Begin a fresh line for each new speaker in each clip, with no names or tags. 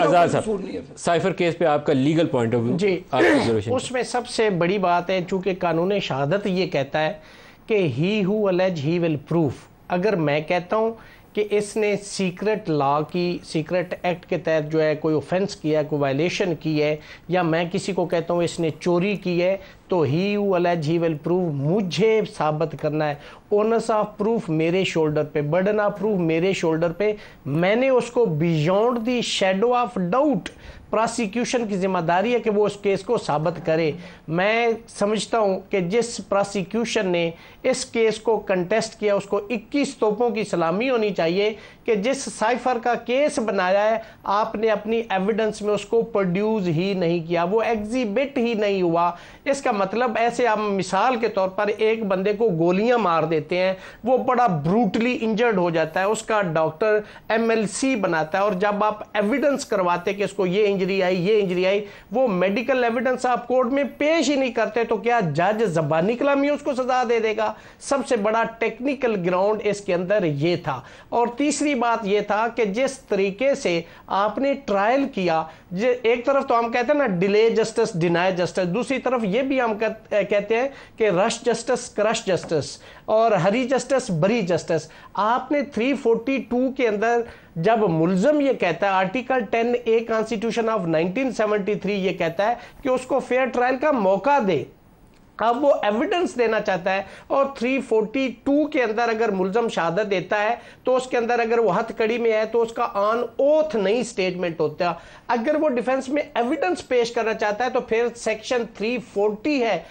आज़ाद साहब, cipher case पे आपका लीगल पॉइंट ऑफ व्यू
जी, उसमें सबसे बड़ी बात है, चूंकि कानून शहादत ये कहता है कि he who allege he will proof. अगर मैं कहता हूँ कि इसने सीक्रेट लॉ की, सीक्रेट एक्ट के तहत जो है कोई ऑफेंस किया है, कोई वायलेशन की है, या मैं किसी को कहता हूँ इसने चोरी की है, तो he who allege he will prove, मुझे साबित करना है। ओनस ऑफ प्रूफ मेरे शोल्डर पे, बर्डन ऑफ प्रूफ मेरे शोल्डर पे। मैंने उसको beyond the shadow of doubt, prosecution की जिम्मेदारी है कि वो उस केस को साबित करे। मैं समझता हूं कि जिस प्रोसिक्यूशन ने इस केस को कंटेस्ट किया उसको 21 तोपों की सलामी होनी चाहिए कि जिस साइफर का केस बनाया है आपने अपनी एविडेंस में उसको प्रोड्यूस ही नहीं किया, वो एग्जिबिट ही नहीं हुआ। इसका मतलब ऐसे आप मिसाल के तौर पर एक बंदे को गोलियां मार देते हैं, वो बड़ा ब्रूटली इंजर्ड हो जाता है, उसका डॉक्टर MLC बनाता है, और जब आप एविडेंस करवाते कि इसको ये इंजरी आई, वो मेडिकल एविडेंस आप कोर्ट में पेश ही नहीं करते, तो क्या जज ज़बानी कलामी उसको सजा दे देगा? सबसे बड़ा टेक्निकल ग्राउंड इसके अंदर ये था। और तीसरी बात ये था कि जिस तरीके से आपने ट्रायल किया, एक तरफ तो हम कहते हैं ना डिले जस्टिस डिनाई जस्टिस, दूसरी तरफ ये भी हम कहते हैं कि रश जस्टिस क्रश जस्टिस, और हरी जस्टिस बरी जस्टिस। आपने 342 के अंदर जब मुल्जम ये कहता है, आर्टिकल 10A कॉन्स्टिट्यूशन ऑफ 1973 ये कहता है कि उसको फेयर ट्रायल का मौका दे, अब वो एविडेंस देना चाहता है, और 342 के अंदर अगर मुल्जम शहादत देता है तो उसके अंदर अगर वो हथकड़ी में है तो उसका ऑन ओथ नहीं स्टेटमेंट होता। अगर वो डिफेंस में एविडेंस पेश करना चाहता है तो फिर सेक्शन 340 है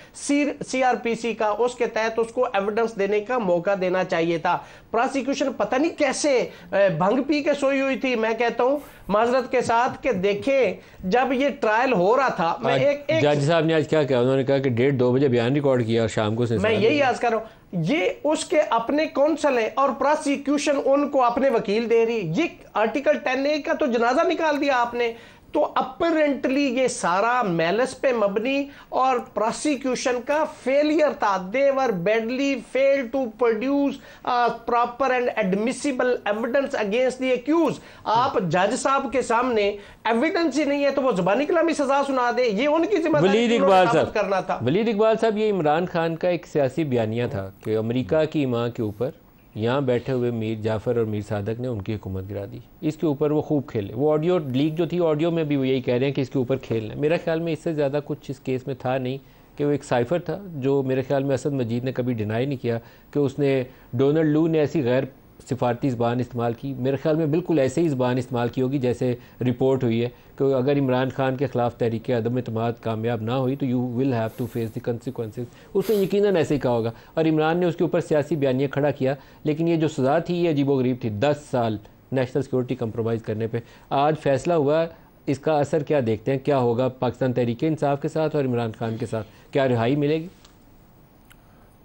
CRPC का, उसके तहत उसको एविडेंस देने का मौका देना चाहिए था। प्रोसिक्यूशन पता नहीं कैसे भंग पी के सोई हुई थी। मैं कहता हूं माजरत के साथ कि देखें जब ये ट्रायल हो रहा था, मैं एक
जज साहब ने आज क्या कहा, उन्होंने कहा कि 1:30 बजे बयान रिकॉर्ड किया और शाम को
मैं यही याद कर रहा हूं, ये उसके अपने कौंसल है और प्रोसिक्यूशन उनको अपने वकील दे रही। ये आर्टिकल 10A का तो जनाजा निकाल दिया आपने। तो अपरेंटली ये सारा मैलिस पे मबनी और प्रोसिक्यूशन का फेलियर था। They were badly failed to produce proper and admissible evidence against the accused. आप जज साहब के सामने एविडेंस ही नहीं है तो वो जुबानी कलामी सजा सुना दे, ये उनकी जिम्मेदारी करना था।
वलीद इकबाल साहब, ये इमरान खान का एक सियासी बयानिया था कि अमेरिका की माँ के ऊपर यहाँ बैठे हुए मीर जाफ़र और मीर सादक ने उनकी हुकूमत गिरा दी, इसके ऊपर वो खूब खेले। वो ऑडियो लीक जो थी, ऑडियो में भी वो यही कह रहे हैं कि इसके ऊपर खेलना। मेरा ख्याल में इससे ज़्यादा कुछ इस केस में था नहीं, कि वो एक साइफर था जो मेरे ख्याल में असद मजीद ने कभी डिनाई नहीं किया कि उसने डोनाल्ड लू ने ऐसी गैर सिफारती ज़बान इस्तेमाल की। मेरे ख्याल में बिल्कुल ऐसे ही ज़बान इस्तेमाल की होगी जैसे रिपोर्ट हुई है कि अगर इमरान खान के ख़िलाफ़ तहरीक अदम एतमाद कामयाब ना हुई तो you will have to face the consequences. उसने यकीनन ऐसे ही कहा होगा और इमरान ने उसके ऊपर सियासी बयानिया खड़ा किया। लेकिन ये जो सज़ा थी ये अजीबोगरीब थी, 10 साल नेशनल सिक्योरिटी कंप्रोमाइज़ करने पर। आज फैसला हुआ, इसका असर क्या देखते हैं, क्या होगा पाकिस्तान तहरीक इंसाफ के साथ और इमरान खान के साथ? क्या रिहाई मिलेगी?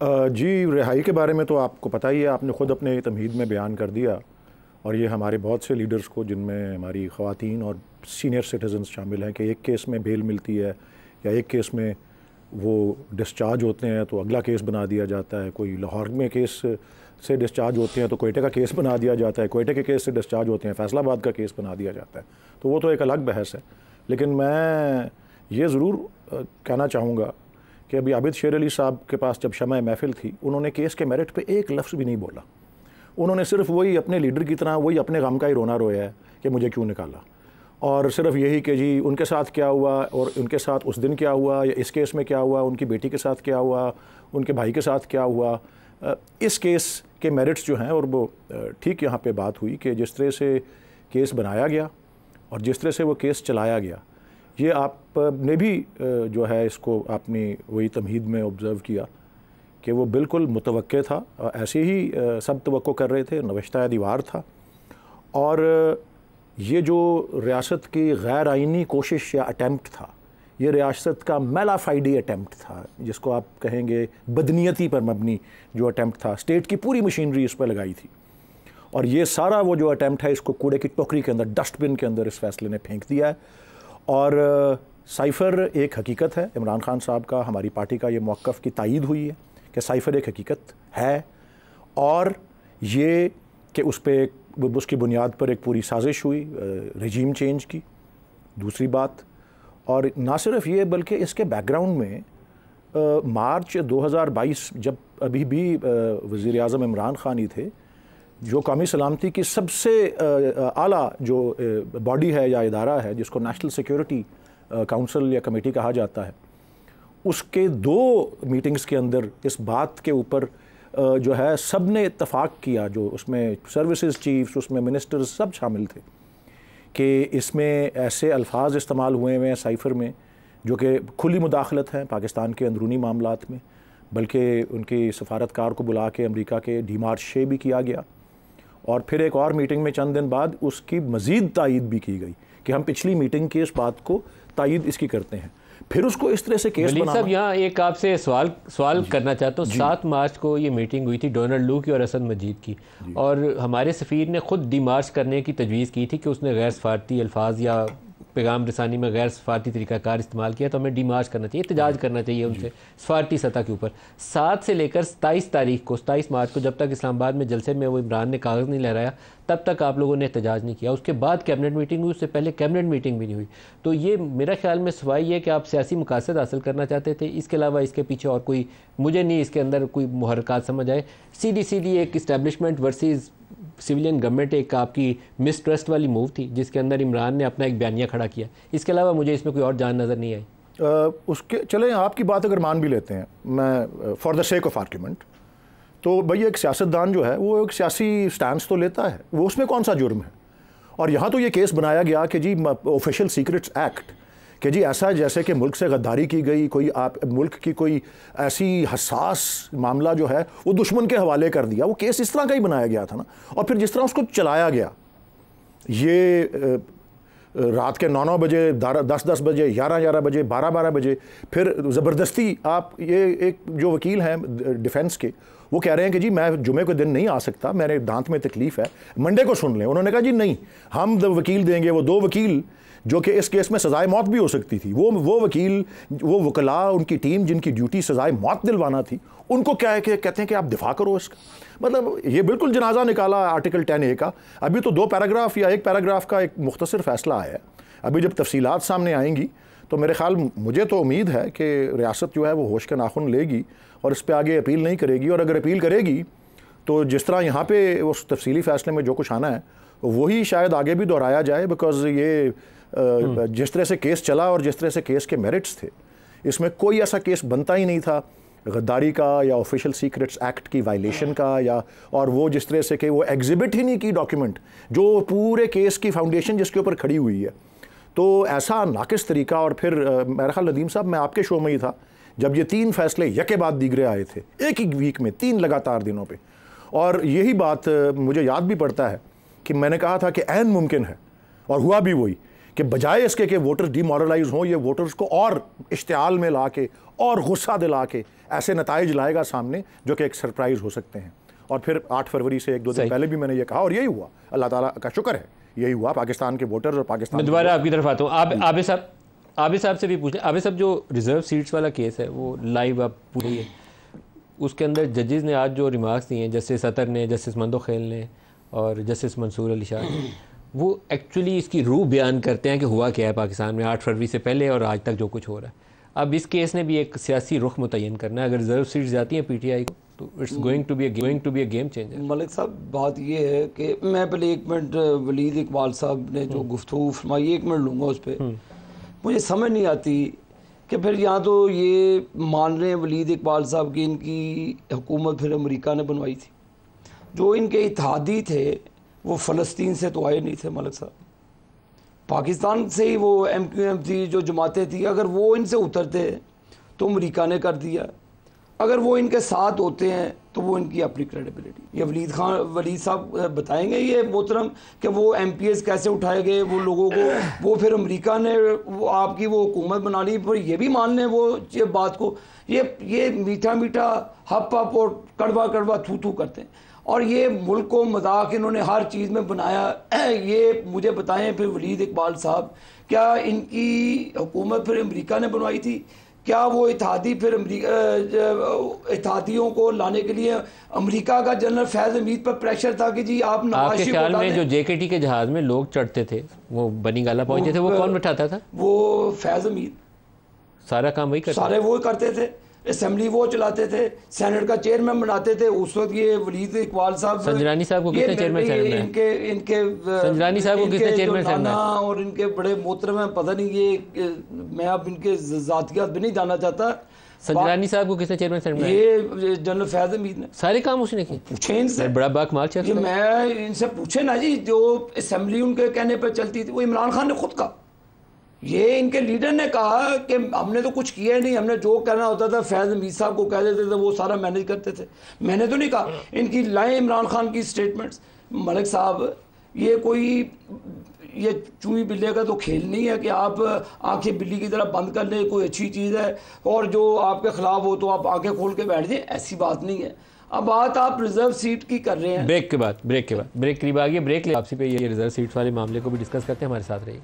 जी, रिहाई के बारे में तो आपको पता ही है, आपने ख़ुद अपने तमहीद में बयान कर दिया, और ये हमारे बहुत से लीडर्स को, जिनमें हमारी ख़वातीन और सीनियर सिटीजन्स शामिल हैं, कि एक केस में बेल मिलती है या एक केस में वो डिस्चार्ज होते हैं तो अगला केस बना दिया जाता है। कोई लाहौर में केस से डिस्चार्ज होते हैं तो कोयटे का केस बना दिया जाता है, कोयटे के केस से डिस्चार्ज होते हैं फैसलाबाद का केस बना दिया जाता है। तो वो तो एक अलग बहस है। लेकिन मैं ये ज़रूर कहना चाहूँगा कि अभी आबिद शेर अली साहब के पास जब शमअ महफिल थी, उन्होंने केस के मेरिट पे एक लफ्ज़ भी नहीं बोला। उन्होंने सिर्फ वही अपने लीडर की तरह वही अपने गम का ही रोना रोया है कि मुझे क्यों निकाला, और सिर्फ यही कि जी उनके साथ क्या हुआ और उनके साथ उस दिन क्या हुआ, या इस केस में क्या हुआ, उनकी बेटी के साथ क्या हुआ, उनके भाई के साथ क्या हुआ। इस केस के मेरिट्स जो हैं, और वो ठीक यहाँ पे बात हुई कि जिस तरह से केस बनाया गया और जिस तरह से वो केस चलाया गया, ये आपने भी जो है इसको आपने वही तमहीद में ऑब्ज़र्व किया कि वो बिल्कुल मुतवक्के था, ऐसे ही सब तवक्को कर रहे थे, नवश्ता दीवार था। और ये जो रियासत की गैर आइनी कोशिश या अटैम्प्ट था, ये रियासत का मेलाफाइडी अटैम्प्ट था, जिसको आप कहेंगे बदनीयती पर मबनी जो अटैम्प्ट था। स्टेट की पूरी मशीनरी इस पर लगाई थी, और ये सारा वो जो अटैम्प्ट है इसको कूड़े की टोकरी के अंदर, डस्टबिन के अंदर इस फैसले ने फेंक दिया है। और साइफ़र एक हकीकत है। इमरान खान साहब का, हमारी पार्टी का ये मौक़िफ़ की तायीद हुई है कि साइफ़र एक हकीकत है, और ये कि उस पर उसकी बुनियाद पर एक पूरी साजिश हुई रजीम चेंज की, दूसरी बात, और ना सिर्फ ये बल्कि इसके बैकग्राउंड में मार्च 2022 जब अभी भी वज़ीर आज़म इमरान खान ही थे, जो कौमी सलामती की सबसे आला जो बॉडी है या इदारा है जिसको नेशनल सिक्योरिटी काउंसिल या कमेटी कहा जाता है, उसके 2 मीटिंग्स के अंदर इस बात के ऊपर जो है सब ने इत्तफाक किया, जो उसमें सर्विसेज चीफ्स, उसमें मिनिस्टर्स सब शामिल थे, कि इसमें ऐसे अल्फाज इस्तेमाल हुए हैं साइफ़र में जो कि खुली मुदाखलत हैं पाकिस्तान के अंदरूनी मामलात में, बल्कि उनकी सफारतकार को बुला के अमेरिका के डीमार्शे भी किया गया, और फिर एक और मीटिंग में चंद दिन बाद उसकी मज़ीद तायीद भी की गई कि हम पिछली मीटिंग की इस बात को तायीद इसकी करते हैं। फिर उसको इस तरह से केस बनाना।
साहब यहाँ एक आपसे सवाल करना चाहता हूँ। 7 मार्च को ये मीटिंग हुई थी डोनाल्ड लू की और असद मजीद की, और हमारे सफ़ीर ने ख़ुद डिमार्च करने की तजवीज़ की थी कि उसने गैर सफारती अल्फाज या पैगाम रसानी में गैर सफारती तरीक़ाकार इस्तेमाल किया, तो हमें डिमार्च करना चाहिए, एहतजाज करना चाहिए उनसे सफारती सतह के ऊपर। 7 से लेकर 27 मार्च को जब तक इस्लामाबाद में जलसे में वो इमरान ने कागज़ नहीं लहराया, तब तक आप लोगों ने एहतजाज नहीं किया। उसके बाद कैबिनेट मीटिंग हुई, उससे पहले कैबिनेट मीटिंग भी नहीं हुई। तो ये मेरा ख्याल में सवाल ये कि आप सियासी मकासद हासिल करना चाहते थे, इसके अलावा इसके पीछे और कोई मुझे नहीं इसके अंदर कोई मुहर्रकात समझ आए। सीधी एक इस्टेब्लिशमेंट वर्सेस सिविलियन गवर्नमेंट एक आपकी मिसट्रस्ट वाली मूव थी जिसके अंदर इमरान ने अपना एक बयानिया खड़ा किया। इसके अलावा मुझे इसमें कोई और जान नज़र नहीं आई।
उसके चलें आपकी बात अगर मान भी लेते हैं, मैं for the sake of argument, तो भाई एक सियासतदान जो है वो एक सियासी स्टैंस तो लेता है, वो उसमें कौन सा जुर्म है। और यहाँ तो ये केस बनाया गया कि जी ऑफिशियल सीक्रेट्स एक्ट, कि जी ऐसा जैसे कि मुल्क से गद्दारी की गई, कोई आप मुल्क की कोई ऐसी हसास मामला जो है वो दुश्मन के हवाले कर दिया। वो केस इस तरह का ही बनाया गया था ना, और फिर जिस तरह उसको चलाया गया, ये रात के 9 बजे, 10 बजे, 11 बजे, 12 बजे, फिर ज़बरदस्ती आप ये एक जो वकील हैं डिफेंस के, वो कह रहे हैं कि जी मैं जुमे के दिन नहीं आ सकता, मेरे दांत में तकलीफ़ है, मंडे को सुन लें। उन्होंने कहा जी नहीं, हम वकील देंगे, वो 2 वकील जो कि इस केस में सज़ाए मौत भी हो सकती थी, वो वकील, वो वकला, उनकी टीम जिनकी ड्यूटी सज़ाए मौत दिलवाना थी, उनको क्या कहते हैं कि आप दिफा करो इसका। मतलब ये बिल्कुल जनाजा निकाला आर्टिकल 10A का। अभी तो 2 पैराग्राफ या 1 पैराग्राफ का एक मुख्तसर फ़ैसला आया है, अभी जब तफसीलात सामने आएंगी तो मेरे ख्याल, मुझे तो उम्मीद है कि रियासत जो है वो होश के नाखुन लेगी और इस पर आगे अपील नहीं करेगी, और अगर अपील करेगी तो जिस तरह यहाँ पे उस तफसीली फ़ैसले में जो कुछ आना है वही शायद आगे भी दोहराया जाए, बिकॉज़ ये जिस तरह से केस चला और जिस तरह से केस के मेरिट्स थे, इसमें कोई ऐसा केस बनता ही नहीं था गद्दारी का या ऑफिशियल सीक्रेट्स एक्ट की वायलेशन का, या और वो जिस तरह से कि वो एग्जिबिट ही नहीं की डॉक्यूमेंट जो पूरे केस की फाउंडेशन जिसके ऊपर खड़ी हुई है। तो ऐसा नाकिस तरीका। और फिर मेरा ख्याल नदीम साहब, मैं आपके शो में ही था जब ये 3 फैसले यके बाद दीगरे आए थे, एक ही वीक में 3 लगातार दिनों पे, और यही बात मुझे याद भी पड़ता है कि मैंने कहा था कि ऐन मुमकिन है, और हुआ भी वही, कि बजाय इसके कि वोटर्स डीमोरलाइज हों, ये वोटर्स को और इश्तियाल में ला के और गुस्सा दिला के ऐसे नताइज लाएगा सामने जो कि एक सरप्राइज़ हो सकते हैं। और फिर 8 फरवरी से 1-2 दिन पहले भी मैंने ये कहा, और यही हुआ। अल्लाह ताला का शुक्र है, यही हुआ। पाकिस्तान के वोटर्स और पाकिस्तान,
मैं दोबारा आपकी तरफ आता हूँ। आबिद साहब से भी पूछें। आबिद साहब, जो रिजर्व सीट्स वाला केस है वो लाइव आप पूरी है, उसके अंदर जजेस ने आज जो रिमार्क्स दिए हैं, जस्टिस अतर ने, जस्टिस मंदोखेल ने और जस्टिस मंसूर अली शाह ने, वो एक्चुअली इसकी रूह बयान करते हैं कि हुआ क्या है पाकिस्तान में 8 फरवरी से पहले और आज तक जो कुछ हो रहा है। अब इस केस ने भी एक सियासी रुख मुतय्यन करना है। अगर रिजर्व सीट्स जाती हैं PTI को तो it's going to be a game changer.
Malik साहब, बात ये है कि मैं पहले 1 मिनट वलीद इकबाल साहब ने जो गुफ्तगू फरमाई, 1 मिनट लूँगा उस पर। मुझे समझ नहीं आती कि फिर यहाँ तो ये मान रहे हैं वलीद इकबाल साहब की इनकी हुकूमत फिर अमेरिका ने बनवाई थी, जो इनके इत्तेहादी थे वो फ़लस्तीन से तो आए नहीं थे मलिक साहब, पाकिस्तान से ही वो MQM थी, जो जमातें थी, अगर वो इनसे उतरते तो अमेरिका ने कर दिया, अगर वो इनके साथ होते हैं तो वो इनकी अपनी क्रेडिबिलिटी। ये वलीद साहब बताएंगे ये मोहतरम कि वो MPs कैसे उठाए गए वो लोगों को, वो फिर अमेरिका ने वो आपकी वो हुकूमत बना ली। पर ये भी मान लें वो ये बात को, ये मीठा मीठा हप हप और कड़वा कड़वा थू थू करते हैं, और ये मुल्क को मजाक इन्होंने हर चीज़ में बनाया। ये मुझे बताएं फिर वलीद इकबाल साहब, क्या इनकी हुकूमत फिर अमेरिका ने बनवाई थी? क्या वो इत्तेहादी फिर इत्तेहादियों को लाने के लिए अमेरिका का जनरल फैज़ हमीद पर प्रेशर था कि जी आप
आपके ख्याल में जो JKT के जहाज में लोग चढ़ते थे, वो बनीगाला पहुंचे थे, वो कौन बैठाता था?
वो फैज़ हमीद
सारा काम वही करते,
सारे वो करते थे, असेंबली वो चलाते थे, सेनेट का चेयरमैन बनाते थे। उस वक्त ये वलीद इकबाल साहब,
संजरानी साहब को किसने चेयरमैन बनाया? इनके संजरानी साहब को किसने चेयरमैन बनाया?
और इनके बड़े मोहतरम हैं, पता नहीं ये, मैं अब इनके ज़ातियात भी नहीं जानना चाहता।
संजरानी साहब को किसने चेयरमैन बनाया?
ये जनरल फैज़ हमीद ने।
सारे काम उसने किए।
पूछे इनसे,
बड़ा बाकमाल चेहरा।
ये मैं इनसे पूछे ना जी, जो असेंबली उनके कहने पर चलती थी वो इमरान खान ने खुद कहा, ये इनके लीडर ने कहा कि हमने तो कुछ किया नहीं, हमने जो करना होता था फैज़ हमीद साहब को कह देते थे, वो सारा मैनेज करते थे। मैंने तो नहीं कहा, इनकी लाएं इमरान खान की स्टेटमेंट्स। मलिक साहब, ये कोई ये चूही बिल्ले का तो खेल नहीं है कि आप आंखें बिल्ली की तरह बंद कर लें, कोई अच्छी चीज़ है और जो आपके ख़िलाफ़ हो तो आप आंखें खोल के बैठ जाएं, ऐसी बात नहीं है। अब बात आप रिजर्व सीट की कर रहे हैं।
ब्रेक करीब आ गई, ब्रेक ले आपसी पे ये रिजर्व सीट वाले मामले को भी डिस्कस करते हैं, हमारे साथ रहिए।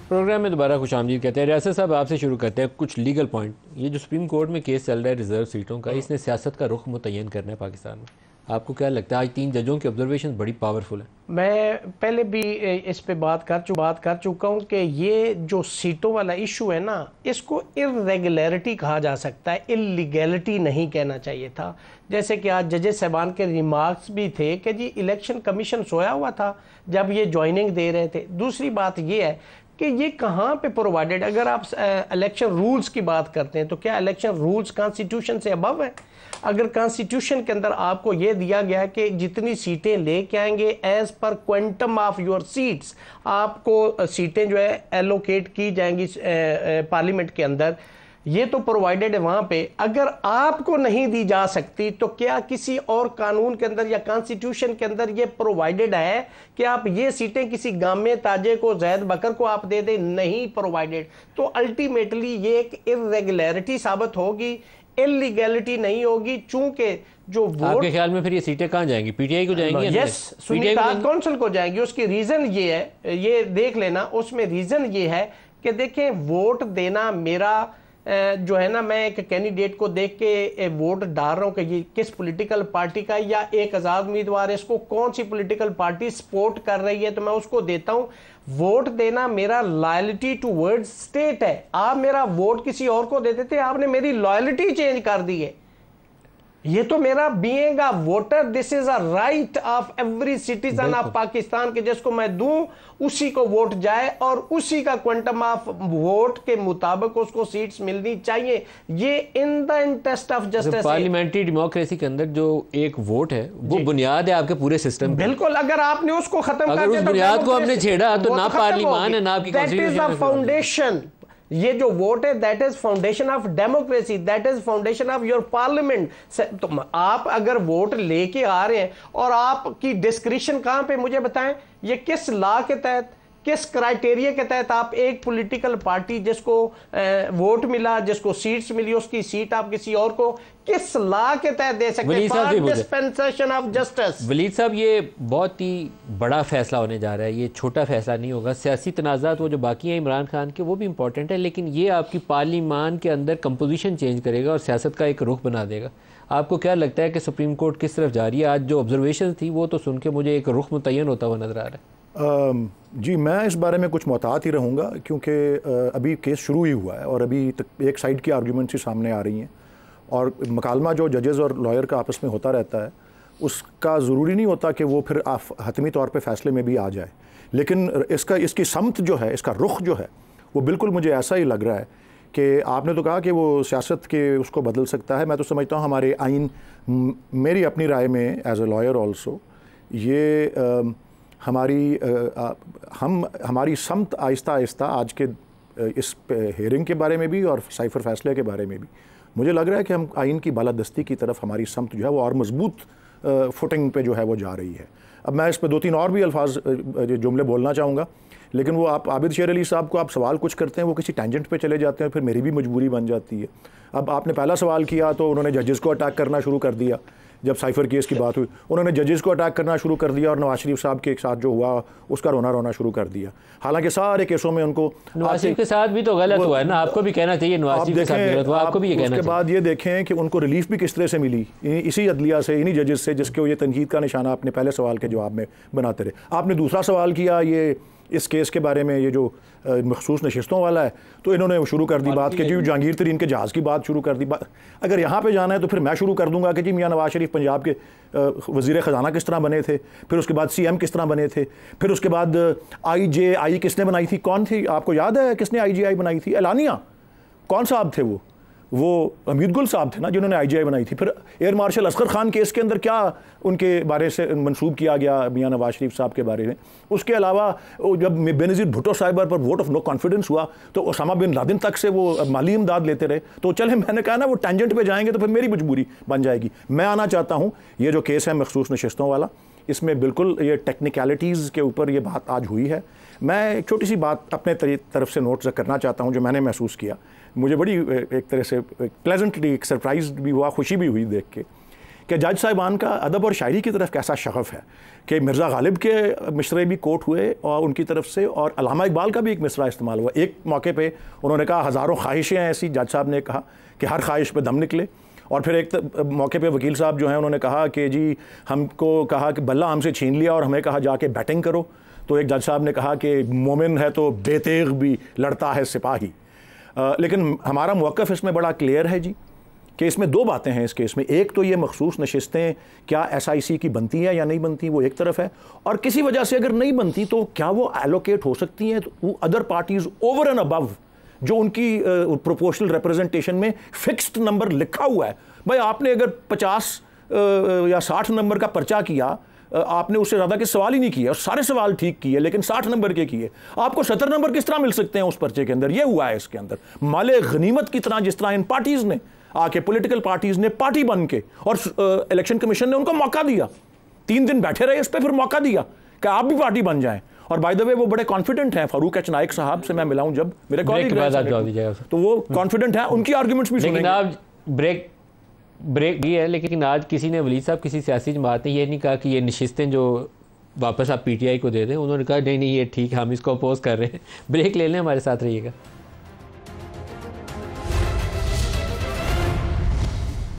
प्रोग्राम में दोबारा खुशामदीद कहते हैं। रियासत साहब, आपसे शुरू करते हैं कुछ लीगल पॉइंट। ये जो सुप्रीम कोर्ट में केस चल रहा है रिजर्व सीटों का, इसने सियासत का रुख मुतय्यन करना है पाकिस्तान में। आपको क्या लगता है? आज 3 जजों की ऑब्जर्वेशन बड़ी पावरफुल है।
मैं पहले भी इस पे बात कर चुका हूँ कि ये जो सीटों वाला इशू है ना, इसको इर्रेगुलरिटी कहा जा सकता है, इलीगैलिटी नहीं कहना चाहिए था। जैसे कि आज जजेस साहबान के रिमार्क्स भी थे कि जी इलेक्शन कमीशन सोया हुआ था जब ये ज्वाइनिंग दे रहे थे। दूसरी बात ये है कि ये कहाँ पे प्रोवाइडेड, अगर आप इलेक्शन रूल्स की बात करते हैं तो क्या इलेक्शन रूल्स कॉन्स्टिट्यूशन से अबव है? अगर कॉन्स्टिट्यूशन के अंदर आपको ये दिया गया है कि जितनी सीटें लेके आएंगे as per quantum of your seats, आपको सीटें जो है एलोकेट की जाएंगी पार्लियामेंट के अंदर, ये तो प्रोवाइडेड है वहां पे। अगर आपको नहीं दी जा सकती तो क्या किसी और कानून के अंदर या कॉन्स्टिट्यूशन के अंदर ये प्रोवाइडेड है कि आप ये सीटें किसी गामे ताजे को, जैद बकर को आप दे दें? नहीं प्रोवाइडेड। तो अल्टीमेटली ये एक इर्रेगुलरिटी साबित होगी, इलीगैलिटी नहीं होगी। चूंकि जो वोट,
आपके ख्याल में फिर ये सीटें कहाँ जाएंगी? पीटीआई को जाएंगी?
यस, सुन्नी काउंसिल को जाएंगी। उसकी रीजन ये है, ये देख लेना, उसमें रीजन ये है कि देखें, वोट देना मेरा जो है ना, मैं एक कैंडिडेट को देख के वोट डाल रहा हूं कि ये किस पॉलिटिकल पार्टी का, या एक आजाद उम्मीदवार है, इसको कौन सी पॉलिटिकल पार्टी सपोर्ट कर रही है तो मैं उसको देता हूं। वोट देना मेरा लॉयल्टी टुवर्ड्स स्टेट है। आप मेरा वोट किसी और को दे देते, आपने मेरी लॉयल्टी चेंज कर दी है। ये तो मेरा being a voter, this is a right of every citizen of Pakistan के जिसको मैं दूं उसी को वोट जाए और उसी का क्वांटम ऑफ वोट के मुताबिक उसको सीट्स मिलनी चाहिए। ये in the interest of justice.
Parliamentary democracy के अंदर जो एक वोट है वो बुनियाद है आपके पूरे सिस्टम।
बिल्कुल, अगर आपने उसको खत्म कर दिया,
उस बुनियाद को हमने छेड़ा तो ना पार्लियामान है ना आपकी
कॉन्स्टिट्यूशन। फाउंडेशन, ये जो वोट है that is foundation of democracy, that is foundation of your parliament. तो आप अगर वोट लेके आ रहे हैं और आपकी डिस्क्रिप्शन कहां पे, मुझे बताएं, ये किस लॉ के तहत, किस क्राइटेरिया के तहत आप एक पॉलिटिकल पार्टी जिसको वोट मिला, जिसको सीट्स मिली, उसकी सीट आप किसी और को किस लॉ के तहत दे सकते हैं? Dispensation of justice.
वलीद साहब, ये बहुत ही बड़ा फैसला होने जा रहा है, ये छोटा फैसला नहीं होगा। सियासी तनाज़ात वो जो बाकी हैं इमरान खान के, वो भी इंपॉर्टेंट है, लेकिन ये आपकी पार्लियामान के अंदर कंपोजिशन चेंज करेगा और सियासत का एक रुख बना देगा। आपको क्या लगता है कि सुप्रीम कोर्ट किस तरफ जा रही है? आज जो ऑब्जर्वेशन थी वो तो सुन के मुझे एक रुख मुतय्यन होता हुआ नजर आ रहा है।
जी, मैं इस बारे में कुछ मोहतात ही रहूँगा क्योंकि अभी केस शुरू ही हुआ है और अभी तक एक साइड की आर्ग्यूमेंट्स ही सामने आ रही हैं और मकालमा जो जजेस और लॉयर का आपस में होता रहता है उसका ज़रूरी नहीं होता कि वो फिर हतमी तौर पे फ़ैसले में भी आ जाए। लेकिन इसकी समत जो है, इसका रुख जो है, वो बिल्कुल मुझे ऐसा ही लग रहा है कि आपने तो कहा कि वो सियासत के उसको बदल सकता है। मैं तो समझता हूँ हमारे आइन, मेरी अपनी राय में एज ए लॉयर ऑल्सो, ये हमारी समत आहिस्ता आहिस्ता आज के इस हेयरिंग के बारे में भी और साइफर फैसले के बारे में भी मुझे लग रहा है कि हम आइन की बालादस्ती की तरफ हमारी समत जो है वो और मजबूत फुटिंग पे जो है वो जा रही है। अब मैं इस पे 2-3 और भी अल्फाज जुमले बोलना चाहूँगा, लेकिन वो आप आबिद शेर अली साहब को आप सवाल कुछ करते हैं, वो किसी टेंजेंट पे चले जाते हैं, फिर मेरी भी मजबूरी बन जाती है। अब आपने पहला सवाल किया तो उन्होंने जजेस को अटैक करना शुरू कर दिया। जब साइफर केस की बात हुई, उन्होंने जजेस को अटैक करना शुरू कर दिया और नवाज शरीफ साहब के साथ जो हुआ उसका रोना शुरू कर दिया। हालांकि सारे केसों में उनको
नवाज शरीफ के साथ भी तो गलत हुआ है ना, आपको भी कहना चाहिए नवाज शरीफ के साथ गलत हुआ, आपको भी ये कहना चाहिए।
उसके बाद ये देखें कि उनको रिलीफ भी किस तरह से मिली, इसी अदलिया से, इन्हीं जजेस से, जिसके ये तनकीद का निशाना अपने पहले सवाल के जवाब में बनाते रहे। आपने दूसरा सवाल किया ये इस केस के बारे में, ये जो मखसूस नशिस्तों वाला है, तो इन्होंने शुरू कर दी बात कि जी जहांगीर तरीन के जहाज़ की बात शुरू कर दी। अगर यहाँ पे जाना है तो फिर मैं शुरू कर दूंगा कि जी मियां नवाज शरीफ पंजाब के वज़ीर ख़जाना किस तरह बने थे, फिर उसके बाद CM किस तरह बने थे, फिर उसके बाद IJI किसने बनाई थी, कौन थी, आपको याद है किसने IJI बनाई थी? एलानिया। कौन साहब थे वो हमीद गुल साहब थे ना जिन्होंने IJI बनाई थी। फिर air marshal Asghar Khan case के अंदर क्या उनके बारे से मंसूब किया गया मियां नवाज शरीफ साहब के बारे में। उसके अलावा जब बेनज़ीर भुट्टो साहिबा पर वोट ऑफ नो कॉन्फिडेंस हुआ तो ओसामा बिन लादेन तक से वो माली इमदाद लेते रहे। तो चले, मैंने कहा ना वो टेंजेंट पे जाएंगे तो फिर मेरी मजबूरी बन जाएगी। मैं आना चाहता हूँ, ये जो केस है मखसूस नशिस्तों वाला, इसमें बिल्कुल ये टेक्निकलिटीज़ के ऊपर ये बात आज हुई है। मैं एक छोटी सी बात अपने तरफ से नोट करना चाहता हूँ जो मैंने महसूस किया। मुझे बड़ी एक तरह से प्लेजेंटली एक सरप्राइज भी हुआ, खुशी भी हुई देख के कि जज साहिबान का अदब और शायरी की तरफ कैसा शगफ़ है कि मिर्ज़ा गालिब के मिसरे भी कोट हुए और उनकी तरफ से, और अल्लामा इकबाल का भी एक मिसरा इस्तेमाल हुआ। एक मौके पे उन्होंने कहा हज़ारों ख्वाहिशें हैं ऐसी, जज साहब ने कहा कि हर ख्वाहिश पे दम निकले। और फिर एक मौके पे वकील साहब जो हैं उन्होंने कहा कि जी हमको कहा कि बल्ला हमसे छीन लिया और हमें कहा जाके बैटिंग करो। तो एक जज साहब ने कहा कि मोमिन है तो बेतेग भी लड़ता है सिपाही। लेकिन हमारा मौक़िफ़ इसमें बड़ा क्लियर है जी कि इसमें दो बातें हैं इस केस में। एक तो ये मखसूस नशिस्तें क्या SIC की बनती हैं या नहीं बनती, वो एक तरफ है, और किसी वजह से अगर नहीं बनती तो क्या वो एलोकेट हो सकती हैं तो other parties over and above जो उनकी प्रोपोर्शनल रिप्रेजेंटेशन में फिक्स्ड नंबर लिखा हुआ है। भाई आपने अगर 50 या 60 नंबर का पर्चा किया, आपने उससे ज़्यादा के सवाल ही नहीं किए और सारे सवाल ठीक किए लेकिन 60 नंबर के किए, आपको 70 नंबर किस तरह मिल सकते हैं उस पर्चे के अंदर? ये हुआ है इसके अंदर माले गनीमत की तरह, जिस तरह इन पार्टीज़ ने आके, पॉलिटिकल पार्टीज़ ने पार्टी बन के, और इलेक्शन कमीशन ने उनको मौका दिया, 3 दिन बैठे रहे इस पर, फिर मौका दिया कि आप भी पार्टी बन जाएं। और बाय द वे वो बड़े कॉन्फिडेंट हैं। फारूक एच नाइक साहब से मैं मिला हूं जब, मेरे कॉलीग, तो वो कॉन्फिडेंट हैं, उनकी आर्ग्यूमेंट्स भी सुनेंगे।
आप ब्रेक भी है, लेकिन आज किसी ने, वलीद साहब किसी सियासी जमात ने ये नहीं कहा कि ये नशिस्तें जो वापस आप PTI को दे दें। उन्होंने कहा नहीं ये ठीक है, हम इसको अपोज कर रहे हैं। ब्रेक ले लें, हमारे साथ रहिएगा।